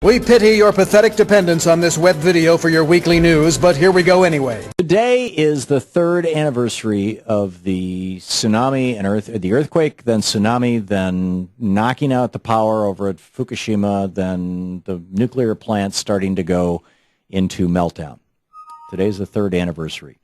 We pity your pathetic dependence on this web video for your weekly news, but here we go anyway. Today is the third anniversary of the tsunami and the earthquake, then tsunami, then knocking out the power over at Fukushima, then the nuclear plant starting to go into meltdown. Today's the third anniversary.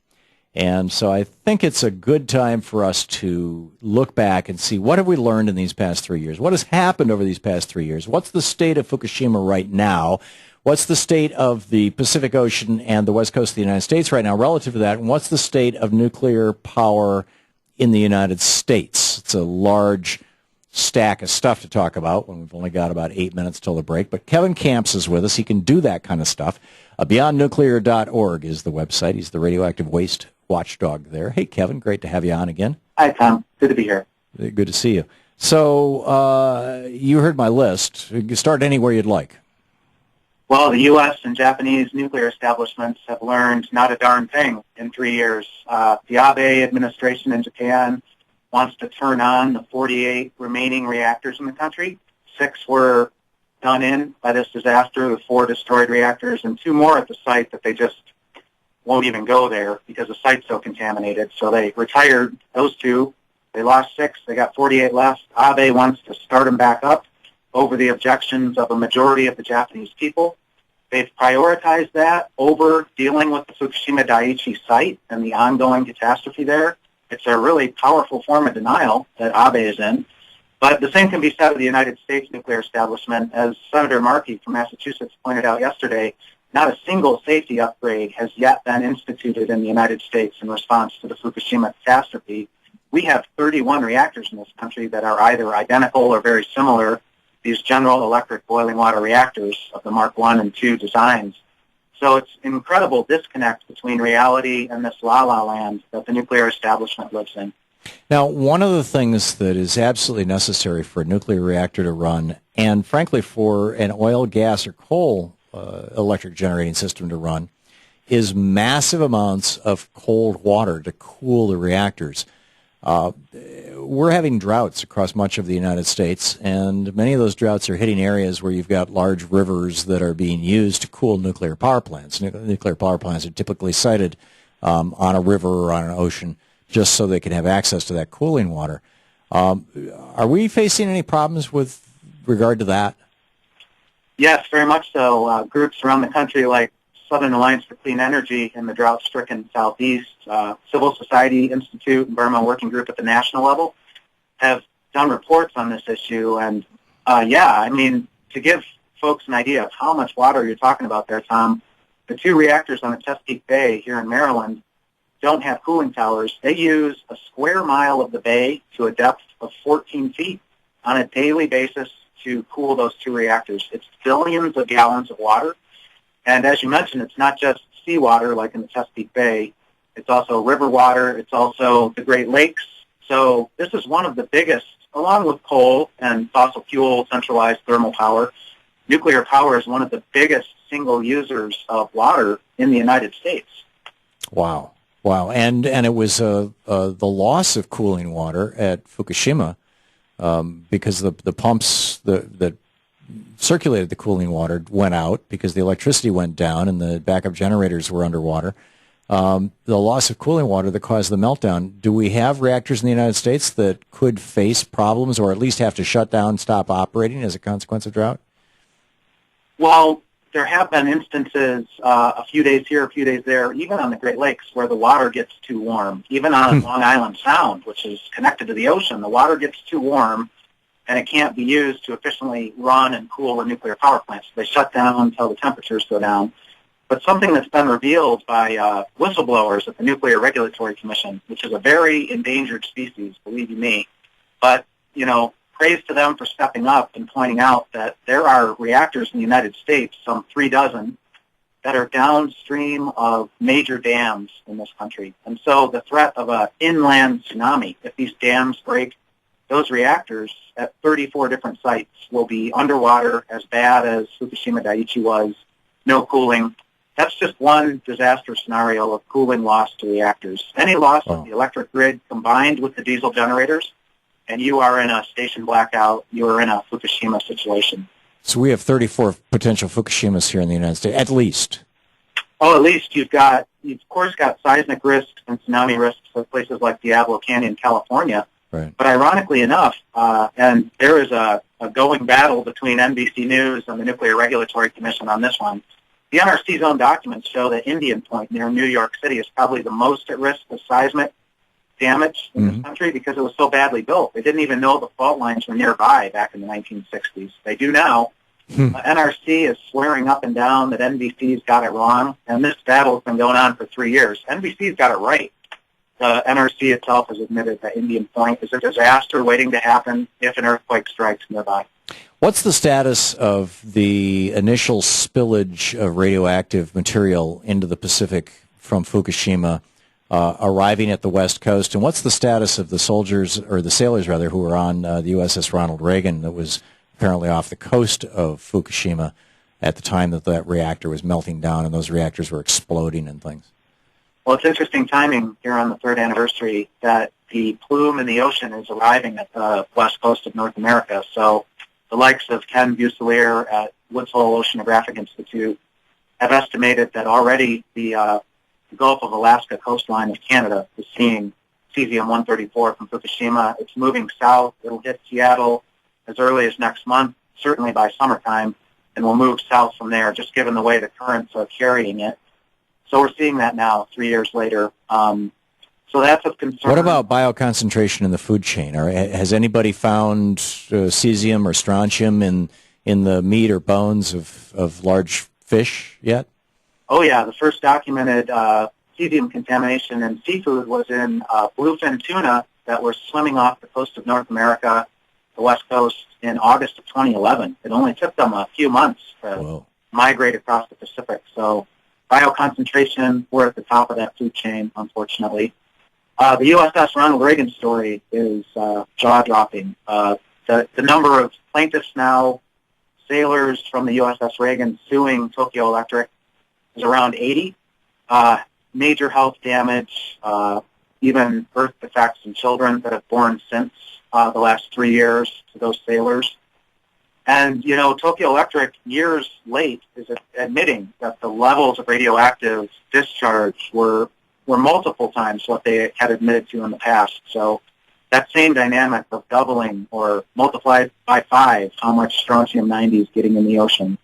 And so I think it's a good time for us to look back and see what have we learned in these past 3 years? What has happened over these past 3 years? What's the state of Fukushima right now? What's the state of the Pacific Ocean and the west coast of the United States right now relative to that? And what's the state of nuclear power in the United States? It's a large stack of stuff to talk about when we've only got about 8 minutes till the break. But Kevin Camps is with us. He can do that kind of stuff. BeyondNuclear.org is the website. He's the radioactive waste watchdog there. Hey, Kevin, great to have you on again. Hi, Tom. Good to be here. Good to see you. So you heard my list. You can start anywhere you'd like. Well, the U.S. and Japanese nuclear establishments have learned not a darn thing in 3 years. The Abe administration in Japan wants to turn on the 48 remaining reactors in the country. 6 were done in by this disaster, the 4 destroyed reactors, and 2 more at the site that they just won't even go there because the site's so contaminated. So they retired those 2. They lost 6. They got 48 left. Abe wants to start them back up over the objections of a majority of the Japanese people. They've prioritized that over dealing with the Fukushima Daiichi site and the ongoing catastrophe there. It's a really powerful form of denial that Abe is in. But the same can be said of the United States nuclear establishment. As Senator Markey from Massachusetts pointed out yesterday, not a single safety upgrade has yet been instituted in the United States in response to the Fukushima catastrophe. We have 31 reactors in this country that are either identical or very similar, these General Electric boiling water reactors of the Mark I and II designs. So it's an incredible disconnect between reality and this la-la land that the nuclear establishment lives in. Now, one of the things that is absolutely necessary for a nuclear reactor to run, and frankly for an oil, gas, or coal electric generating system to run, is massive amounts of cold water to cool the reactors. We're having droughts across much of the United States, and many of those droughts are hitting areas where you've got large rivers that are being used to cool nuclear power plants. Nuclear power plants are typically sited on a river or on an ocean just so they can have access to that cooling water. Are we facing any problems with regard to that? Yes, very much so. Groups around the country like Southern Alliance for Clean Energy in the drought-stricken Southeast, Civil Society Institute, and Burma Working Group at the national level have done reports on this issue. And, to give folks an idea of how much water you're talking about there, Tom, the 2 reactors on the Chesapeake Bay here in Maryland don't have cooling towers. They use a square mile of the bay to a depth of 14 feet on a daily basis to cool those 2 reactors. It's billions of gallons of water. And as you mentioned, it's not just seawater like in the Chesapeake Bay. It's also river water. It's also the Great Lakes. So this is one of the biggest, along with coal and fossil fuel centralized thermal power, nuclear power is one of the biggest single users of water in the United States. Wow. And it was the loss of cooling water at Fukushima because the pumps that circulated the cooling water went out because the electricity went down and the backup generators were underwater. The loss of cooling water that caused the meltdown. Do we have reactors in the United States that could face problems or at least have to shut down, stop operating as a consequence of drought? Well, there have been instances a few days here, a few days there, even on the Great Lakes where the water gets too warm. Even on Long Island Sound, which is connected to the ocean, the water gets too warm and it can't be used to efficiently run and cool a nuclear power plant. So they shut down until the temperatures go down. But something that's been revealed by whistleblowers at the Nuclear Regulatory Commission, which is a very endangered species, believe you me, but, praise to them for stepping up and pointing out that there are reactors in the United States, some 3 dozen, that are downstream of major dams in this country. And so the threat of an inland tsunami, if these dams break, those reactors at 34 different sites will be underwater, as bad as Fukushima Daiichi was, no cooling. That's just one disaster scenario of cooling loss to reactors. Any loss of the electric grid combined with the diesel generators, and you are in a station blackout, you are in a Fukushima situation. So we have 34 potential Fukushimas here in the United States, at least. Oh, at least you've of course got seismic risks and tsunami risks of places like Diablo Canyon, California. Right. But ironically enough, and there is a going battle between NBC News and the Nuclear Regulatory Commission on this one, the NRC's own documents show that Indian Point near New York City is probably the most at risk of seismic damage in this country because it was so badly built. They didn't even know the fault lines were nearby back in the 1960s. They do now. NRC is swearing up and down that NBC's got it wrong, and this battle's been going on for 3 years. NBC's got it right. The NRC itself has admitted that Indian Point is a disaster waiting to happen if an earthquake strikes nearby. What's the status of the initial spillage of radioactive material into the Pacific from Fukushima arriving at the West Coast? And what's the status of the soldiers, or the sailors rather, who were on the USS Ronald Reagan that was apparently off the coast of Fukushima at the time that that reactor was melting down and those reactors were exploding and things? Well, it's interesting timing here on the third anniversary that the plume in the ocean is arriving at the west coast of North America. So the likes of Ken Buselier at Woods Hole Oceanographic Institute have estimated that already the Gulf of Alaska coastline of Canada is seeing cesium-134 from Fukushima. It's moving south. It'll hit Seattle as early as next month, certainly by summertime, and will move south from there, just given the way the currents are carrying it. So we're seeing that now, 3 years later. So that's of concern. What about bioconcentration in the food chain? Or has anybody found cesium or strontium in the meat or bones of large fish yet? Oh, yeah. The first documented cesium contamination in seafood was in bluefin tuna that were swimming off the coast of North America, the West Coast, in August of 2011. It only took them a few months to migrate across the Pacific. So bioconcentration, we're at the top of that food chain, unfortunately. The USS Ronald Reagan story is jaw-dropping. The number of plaintiffs now, sailors from the USS Reagan suing Tokyo Electric, is around 80. Major health damage, even birth defects in children that have born since the last 3 years to those sailors. And, you know, Tokyo Electric, years late, is admitting that the levels of radioactive discharge were multiple times what they had admitted to in the past. So that same dynamic of doubling or multiplied by 5 how much strontium-90 is getting in the ocean.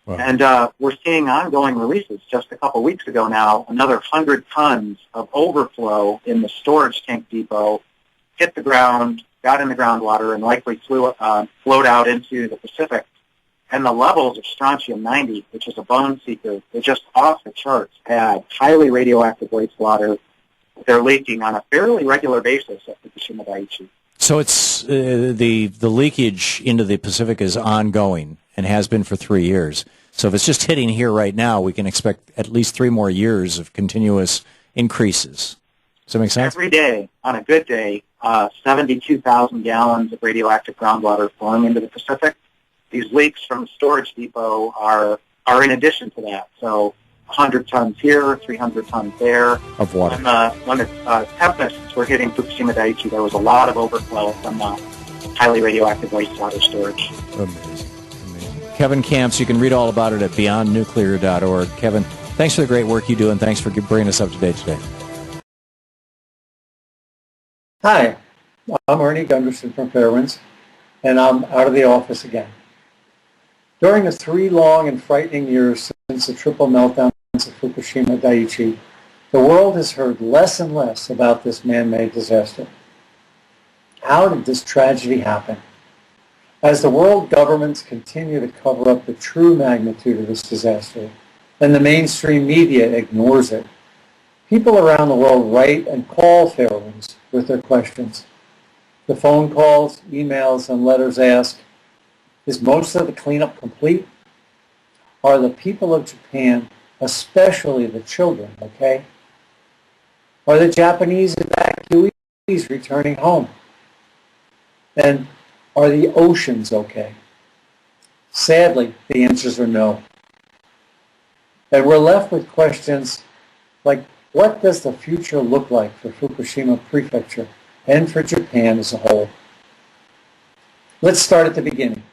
Wow. And we're seeing ongoing releases. Just a couple weeks ago now, another 100 tons of overflow in the storage tank depot hit the ground, got in the groundwater, and likely flowed out into the Pacific. And the levels of strontium-90, which is a bone seeker, they're just off the charts bad, highly radioactive wastewater. They're leaking on a fairly regular basis at Fukushima Daiichi. So it's the leakage into the Pacific is ongoing and has been for 3 years. So if it's just hitting here right now, we can expect at least 3 more years of continuous increases. Does that make sense? Every day, on a good day, 72,000 gallons of radioactive groundwater flowing into the Pacific. These leaks from the storage depot are in addition to that. So 100 tons here, 300 tons there. Of water. When the tempests were hitting Fukushima Daiichi, there was a lot of overflow from highly radioactive wastewater storage. Amazing. Kevin Camps, you can read all about it at beyondnuclear.org. Kevin, thanks for the great work you do, and thanks for bringing us up to date today. Hi, I'm Ernie Gunderson from Fairwinds, and I'm out of the office again. During the 3 long and frightening years since the triple meltdowns of Fukushima Daiichi, the world has heard less and less about this man-made disaster. How did this tragedy happen? As the world governments continue to cover up the true magnitude of this disaster, and the mainstream media ignores it, people around the world write and call Fairwinds with their questions. The phone calls, emails, and letters ask, is most of the cleanup complete? Are the people of Japan, especially the children, okay? Are the Japanese evacuees returning home? And are the oceans okay? Sadly, the answers are no. And we're left with questions like, what does the future look like for Fukushima Prefecture and for Japan as a whole? Let's start at the beginning.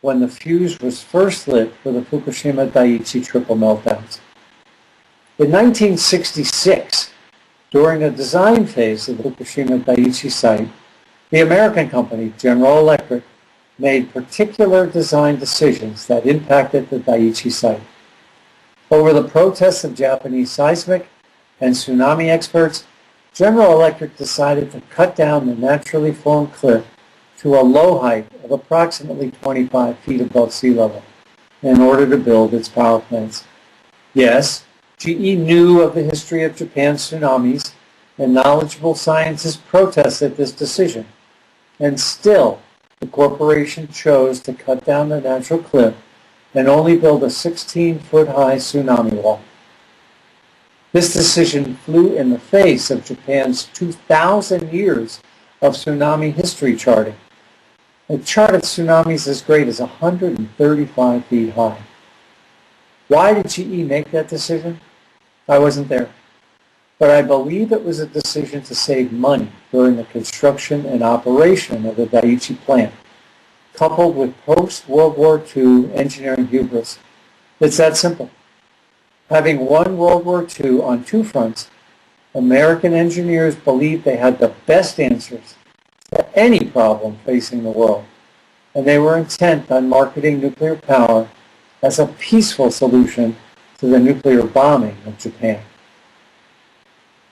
when the fuse was first lit for the Fukushima Daiichi triple meltdowns. In 1966, during the design phase of the Fukushima Daiichi site, the American company, General Electric, made particular design decisions that impacted the Daiichi site. Over the protests of Japanese seismic and tsunami experts, General Electric decided to cut down the naturally formed cliff to a low height of approximately 25 feet above sea level in order to build its power plants. Yes, GE knew of the history of Japan's tsunamis, and knowledgeable scientists protested this decision. And still, the corporation chose to cut down the natural cliff and only build a 16-foot-high tsunami wall. This decision flew in the face of Japan's 2,000 years of tsunami history charting. It charted tsunamis as great as 135 feet high. Why did GE make that decision? I wasn't there. But I believe it was a decision to save money during the construction and operation of the Daiichi plant, coupled with post-World War II engineering hubris. It's that simple. Having won World War II on two fronts, American engineers believed they had the best answers to any problem facing the world, and they were intent on marketing nuclear power as a peaceful solution to the nuclear bombing of Japan.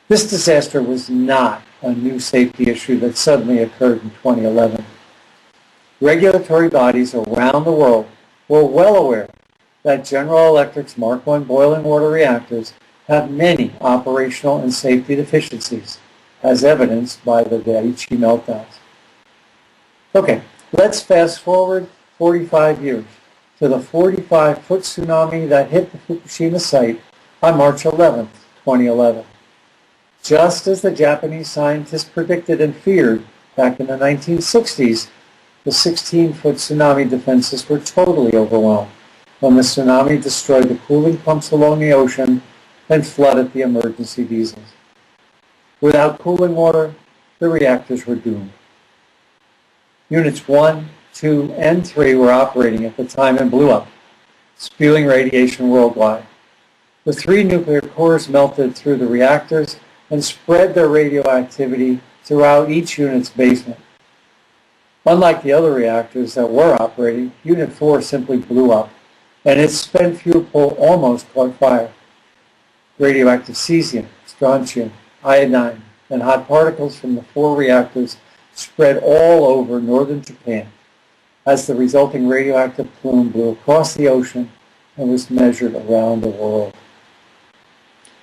This disaster was not a new safety issue that suddenly occurred in 2011. Regulatory bodies around the world were well aware that General Electric's Mark I boiling water reactors have many operational and safety deficiencies, as evidenced by the Daiichi meltdowns. Okay, let's fast forward 45 years to the 45-foot tsunami that hit the Fukushima site on March 11, 2011. Just as the Japanese scientists predicted and feared back in the 1960s, the 16-foot tsunami defenses were totally overwhelmed when the tsunami destroyed the cooling pumps along the ocean and flooded the emergency diesels. Without cooling water, the reactors were doomed. Units 1, 2, and 3 were operating at the time and blew up, spewing radiation worldwide. The 3 nuclear cores melted through the reactors and spread their radioactivity throughout each unit's basement. Unlike the other reactors that were operating, Unit 4 simply blew up, and its spent fuel pool almost caught fire. Radioactive cesium, strontium, iodine, and hot particles from the 4 reactors spread all over northern Japan as the resulting radioactive plume blew across the ocean and was measured around the world.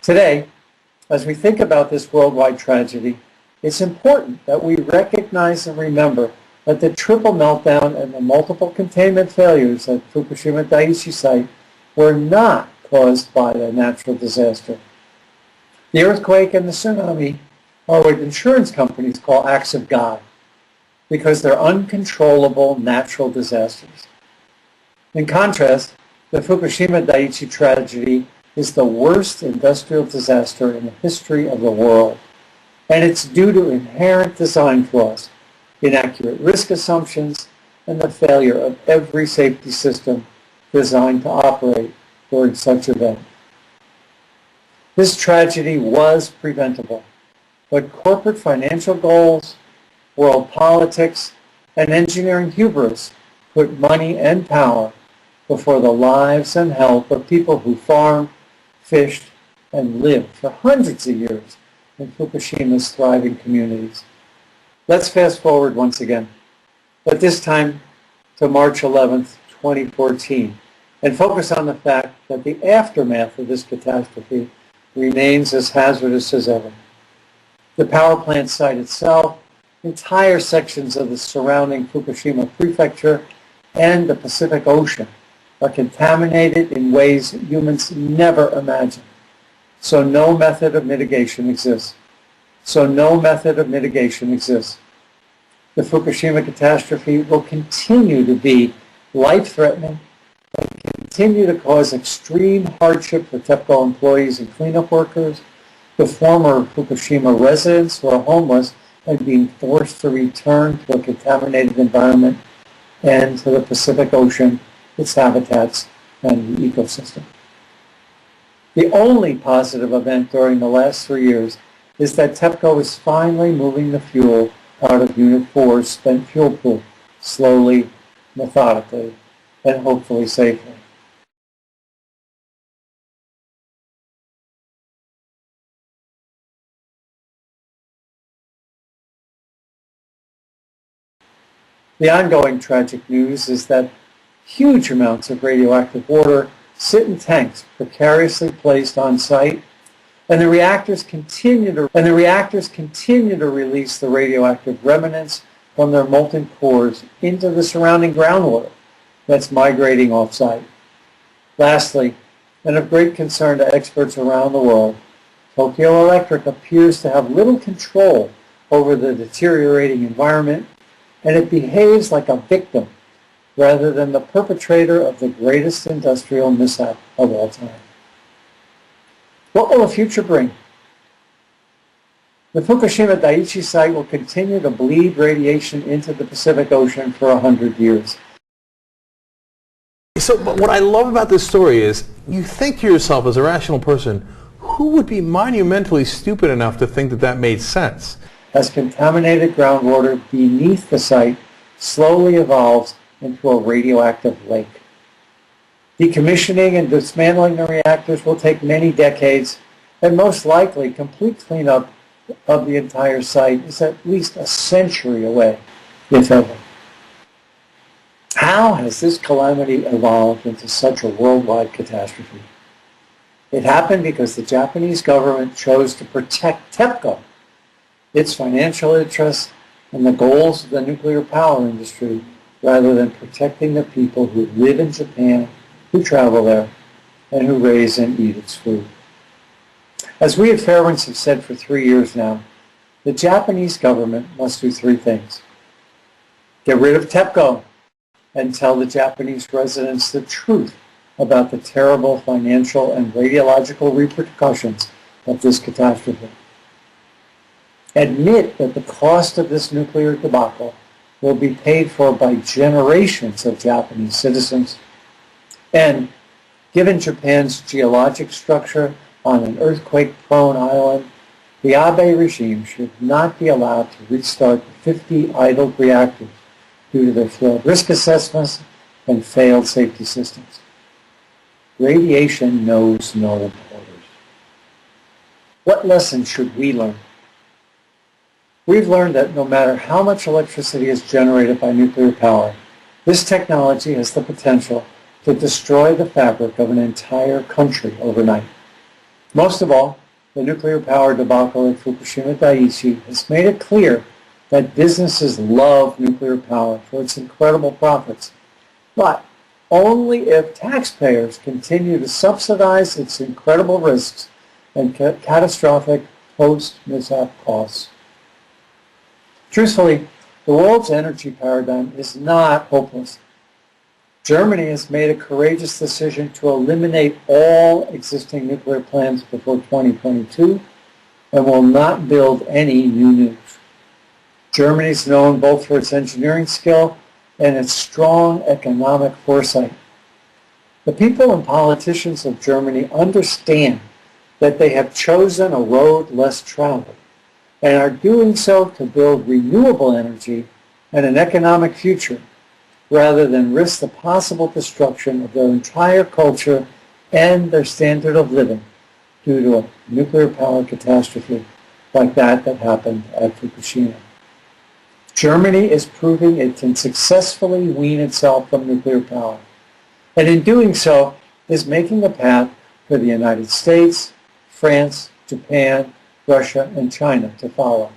Today, as we think about this worldwide tragedy, it's important that we recognize and remember that the triple meltdown and the multiple containment failures at Fukushima Daiichi site were not caused by the natural disaster. The earthquake and the tsunami are what insurance companies call acts of God because they're uncontrollable natural disasters. In contrast, the Fukushima Daiichi tragedy is the worst industrial disaster in the history of the world, and it's due to inherent design flaws, inaccurate risk assumptions, and the failure of every safety system designed to operate during such event. This tragedy was preventable, but corporate financial goals, world politics, and engineering hubris put money and power before the lives and health of people who farmed, fished, and lived for hundreds of years in Fukushima's thriving communities. Let's fast forward once again, but this time to March 11th, 2014, and focus on the fact that the aftermath of this catastrophe remains as hazardous as ever. The power plant site itself, entire sections of the surrounding Fukushima prefecture, and the Pacific Ocean are contaminated in ways humans never imagined. So no method of mitigation exists. The Fukushima catastrophe will continue to be life-threatening and continue to cause extreme hardship for TEPCO employees and cleanup workers, the former Fukushima residents who are homeless and being forced to return to a contaminated environment, and to the Pacific Ocean, its habitats, and the ecosystem. The only positive event during the last 3 years is that TEPCO is finally moving the fuel out of Unit 4's spent fuel pool, slowly, methodically, and hopefully safely. The ongoing tragic news is that huge amounts of radioactive water sit in tanks precariously placed on site, and the reactors continue to release the radioactive remnants from their molten cores into the surrounding groundwater that's migrating off-site. Lastly, and of great concern to experts around the world, Tokyo Electric appears to have little control over the deteriorating environment, and it behaves like a victim rather than the perpetrator of the greatest industrial mishap of all time. What will the future bring? The Fukushima Daiichi site will continue to bleed radiation into the Pacific Ocean for 100 years. So, but what I love about this story is you think to yourself as a rational person, who would be monumentally stupid enough to think that that made sense? As contaminated groundwater beneath the site slowly evolves into a radioactive lake. Decommissioning and dismantling the reactors will take many decades, and most likely complete cleanup of the entire site is at least a century away, if ever. How has this calamity evolved into such a worldwide catastrophe? It happened because the Japanese government chose to protect TEPCO, its financial interests, and the goals of the nuclear power industry, rather than protecting the people who live in Japan, who travel there, and who raise and eat its food. As we at Fairwinds have said for 3 years now, the Japanese government must do 3 things. Get rid of TEPCO and tell the Japanese residents the truth about the terrible financial and radiological repercussions of this catastrophe. Admit that the cost of this nuclear debacle will be paid for by generations of Japanese citizens. And given Japan's geologic structure on an earthquake-prone island, the Abe regime should not be allowed to restart the 50 idled reactors due to their flawed risk assessments and failed safety systems. Radiation knows no borders. What lessons should we learn? We've learned that no matter how much electricity is generated by nuclear power, this technology has the potential to destroy the fabric of an entire country overnight. Most of all, the nuclear power debacle at Fukushima Daiichi has made it clear that businesses love nuclear power for its incredible profits, but only if taxpayers continue to subsidize its incredible risks and catastrophic post-mishap costs. Truthfully, the world's energy paradigm is not hopeless. Germany has made a courageous decision to eliminate all existing nuclear plants before 2022 and will not build any new nukes. Germany is known both for its engineering skill and its strong economic foresight. The people and politicians of Germany understand that they have chosen a road less traveled and are doing so to build renewable energy and an economic future, rather than risk the possible destruction of their entire culture and their standard of living due to a nuclear power catastrophe like that happened at Fukushima. Germany is proving it can successfully wean itself from nuclear power, and in doing so is making the path for the United States, France, Japan, Russia, and China to follow.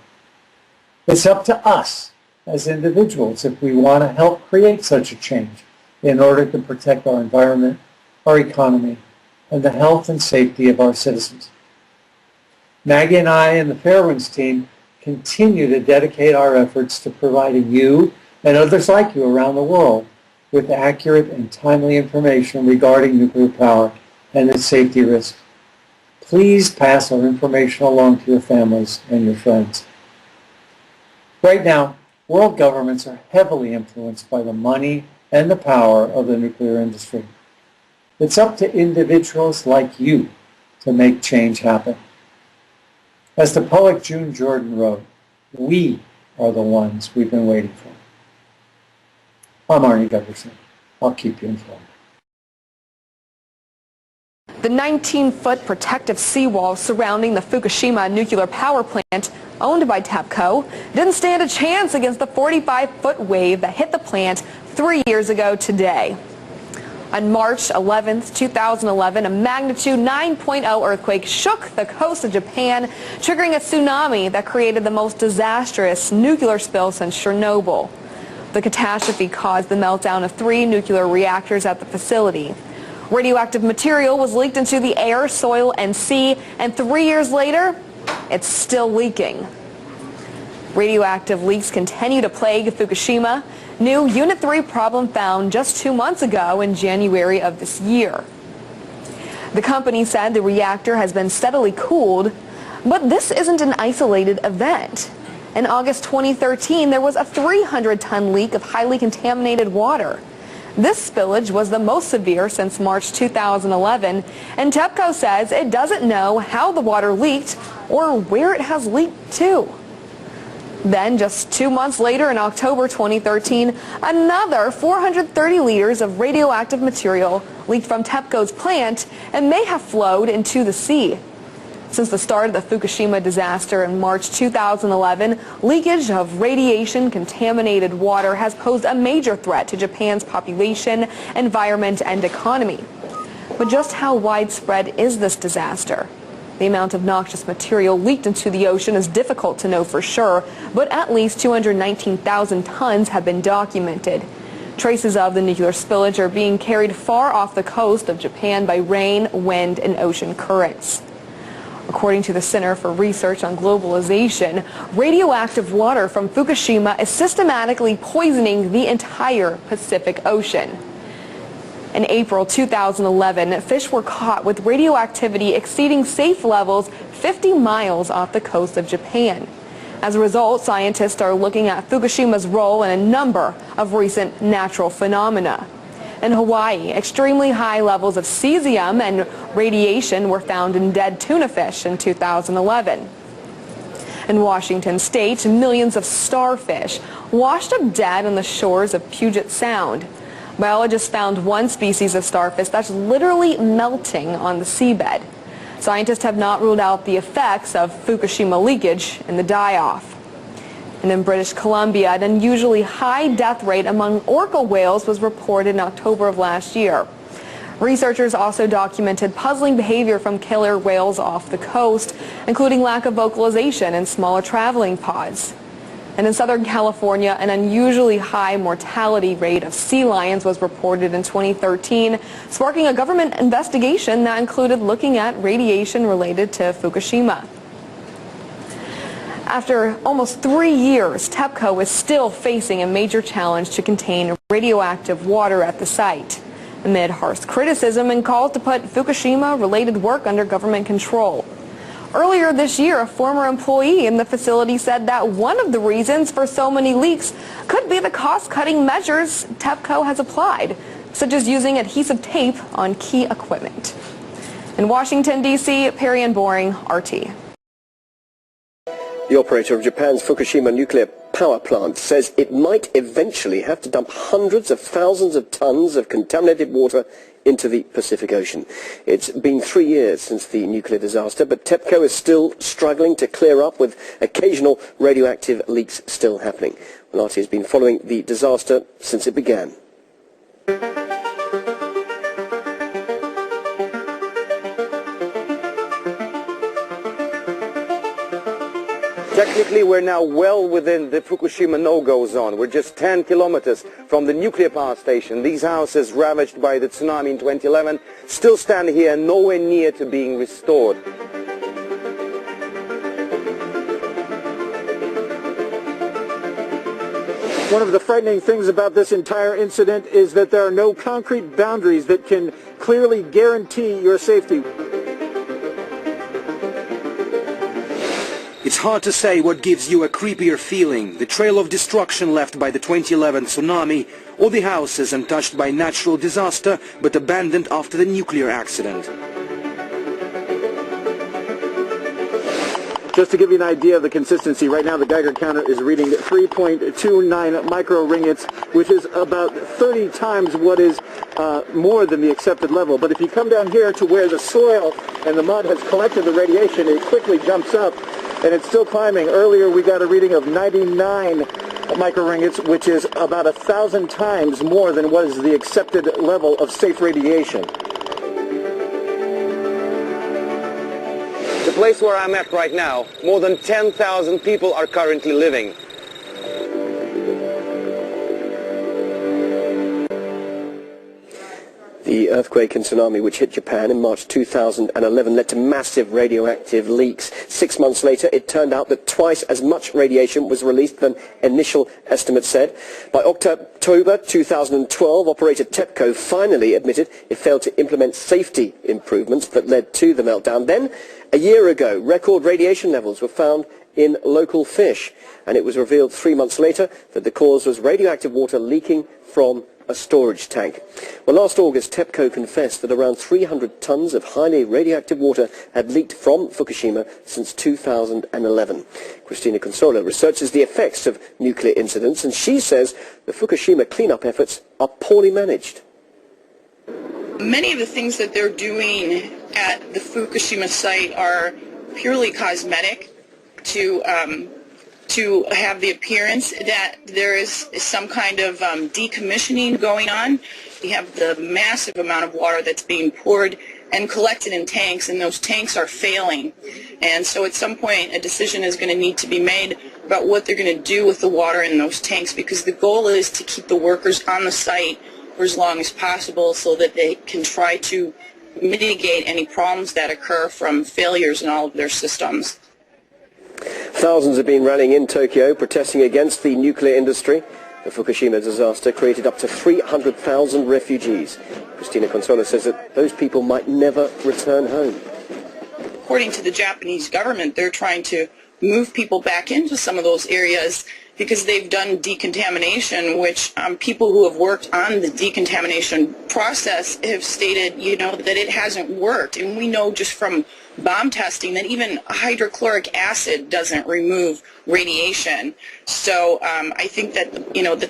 It's up to us as individuals if we want to help create such a change in order to protect our environment, our economy, and the health and safety of our citizens. Maggie and I and the Fairwinds team continue to dedicate our efforts to providing you and others like you around the world with accurate and timely information regarding nuclear power and its safety risks. Please pass our information along to your families and your friends. Right now, World governments are heavily influenced by the money and the power of the nuclear industry. It's up to individuals like you to make change happen. As the poet June Jordan wrote, we are the ones we've been waiting for. I'm Arnie Gunderson. I'll keep you informed. The 19-foot protective seawall surrounding the Fukushima nuclear power plant, owned by TEPCO, didn't stand a chance against the 45-foot wave that hit the plant 3 years ago today. On March 11, 2011, a magnitude 9.0 earthquake shook the coast of Japan, triggering a tsunami that created the most disastrous nuclear spill since Chernobyl. The catastrophe caused the meltdown of 3 nuclear reactors at the facility. Radioactive material was leaked into the air, soil, and sea, and 3 years later, it's still leaking. Radioactive leaks continue to plague Fukushima. New Unit 3 problem found just 2 months ago in January of this year. The company said the reactor has been steadily cooled, but this isn't an isolated event. In August 2013, there was a 300-ton leak of highly contaminated water. This spillage was the most severe since March 2011, and TEPCO says it doesn't know how the water leaked or where it has leaked to. Then, just 2 months later, in October 2013, another 430 liters of radioactive material leaked from TEPCO's plant and may have flowed into the sea. Since the start of the Fukushima disaster in March 2011, leakage of radiation-contaminated water has posed a major threat to Japan's population, environment, and economy. But just how widespread is this disaster? The amount of noxious material leaked into the ocean is difficult to know for sure, but at least 219,000 tons have been documented. Traces of the nuclear spillage are being carried far off the coast of Japan by rain, wind, and ocean currents. According to the Center for Research on Globalization, radioactive water from Fukushima is systematically poisoning the entire Pacific Ocean. In April 2011, fish were caught with radioactivity exceeding safe levels 50 miles off the coast of Japan. As a result, scientists are looking at Fukushima's role in a number of recent natural phenomena. In Hawaii, extremely high levels of cesium and radiation were found in dead tuna fish in 2011. In Washington state, millions of starfish washed up dead on the shores of Puget Sound. Biologists found one species of starfish that's literally melting on the seabed. Scientists have not ruled out the effects of Fukushima leakage in the die-off. And in British Columbia, an unusually high death rate among orca whales was reported in October of last year. Researchers also documented puzzling behavior from killer whales off the coast, including lack of vocalization and smaller traveling pods. And in Southern California, an unusually high mortality rate of sea lions was reported in 2013, sparking a government investigation that included looking at radiation related to Fukushima. After almost 3 years, TEPCO is still facing a major challenge to contain radioactive water at the site, amid harsh criticism and calls to put Fukushima-related work under government control. Earlier this year, a former employee in the facility said that one of the reasons for so many leaks could be the cost-cutting measures TEPCO has applied, such as using adhesive tape on key equipment. In Washington, D.C., Perry and Boring, RT. The operator of Japan's Fukushima nuclear power plant says it might eventually have to dump hundreds of thousands of tons of contaminated water into the Pacific Ocean. It's been 3 years since the nuclear disaster, but TEPCO is still struggling to clear up, with occasional radioactive leaks still happening. Well, RT has been following the disaster since it began. Technically, we're now well within the Fukushima no-go zone. We're just 10 kilometers from the nuclear power station. These houses, ravaged by the tsunami in 2011, still stand here, nowhere near to being restored. One of the frightening things about this entire incident is that there are no concrete boundaries that can clearly guarantee your safety. It's hard to say what gives you a creepier feeling, the trail of destruction left by the 2011 tsunami, or the houses untouched by natural disaster but abandoned after the nuclear accident. Just to give you an idea of the consistency, right now the Geiger counter is reading 3.29 micro-ringgits, which is about 30 times what is more than the accepted level. But if you come down here to where the soil and the mud has collected the radiation, it quickly jumps up, and it's still climbing. Earlier we got a reading of 99 micro-ringgits, which is about 1,000 times more than what is the accepted level of safe radiation. The place where I'm at right now, more than 10,000 people are currently living. The earthquake and tsunami which hit Japan in March 2011 led to massive radioactive leaks. 6 months later, it turned out that twice as much radiation was released than initial estimates said. By October 2012, operator TEPCO finally admitted it failed to implement safety improvements that led to the meltdown. Then, a year ago, record radiation levels were found in local fish, and it was revealed 3 months later that the cause was radioactive water leaking from a storage tank. Well, last August, TEPCO confessed that around 300 tons of highly radioactive water had leaked from Fukushima since 2011. Cristina Consola researches the effects of nuclear incidents, and she says the Fukushima cleanup efforts are poorly managed. Many of the things that they're doing at the Fukushima site are purely cosmetic to have the appearance that there is some kind of decommissioning going on. You have the massive amount of water that's being poured and collected in tanks, and those tanks are failing. And so at some point a decision is going to need to be made about what they're going to do with the water in those tanks, because the goal is to keep the workers on the site for as long as possible so that they can try to mitigate any problems that occur from failures in all of their systems. Thousands have been rallying in Tokyo protesting against the nuclear industry. The Fukushima disaster created up to 300,000 refugees. Cristina Consola says that those people might never return home. According to the Japanese government, they're trying to move people back into some of those areas because they've done decontamination, which people who have worked on the decontamination process have stated, that it hasn't worked. And we know just from bomb testing that even hydrochloric acid doesn't remove radiation. So I think that,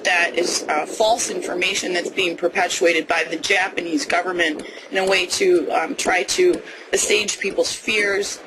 that is false information that's being perpetuated by the Japanese government in a way to try to assuage people's fears.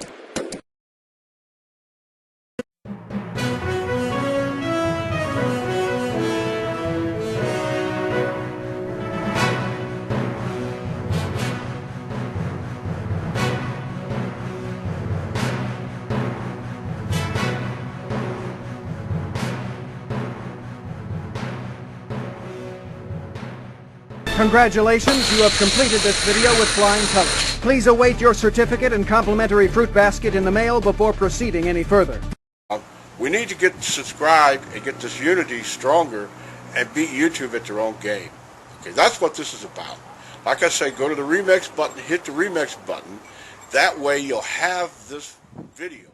Congratulations, you have completed this video with flying colors. Please await your certificate and complimentary fruit basket in the mail before proceeding any further. We need to get subscribed and get this unity stronger and beat YouTube at their own game. Okay, that's what this is about. Like I say, go to the remix button, hit the remix button. That way you'll have this video.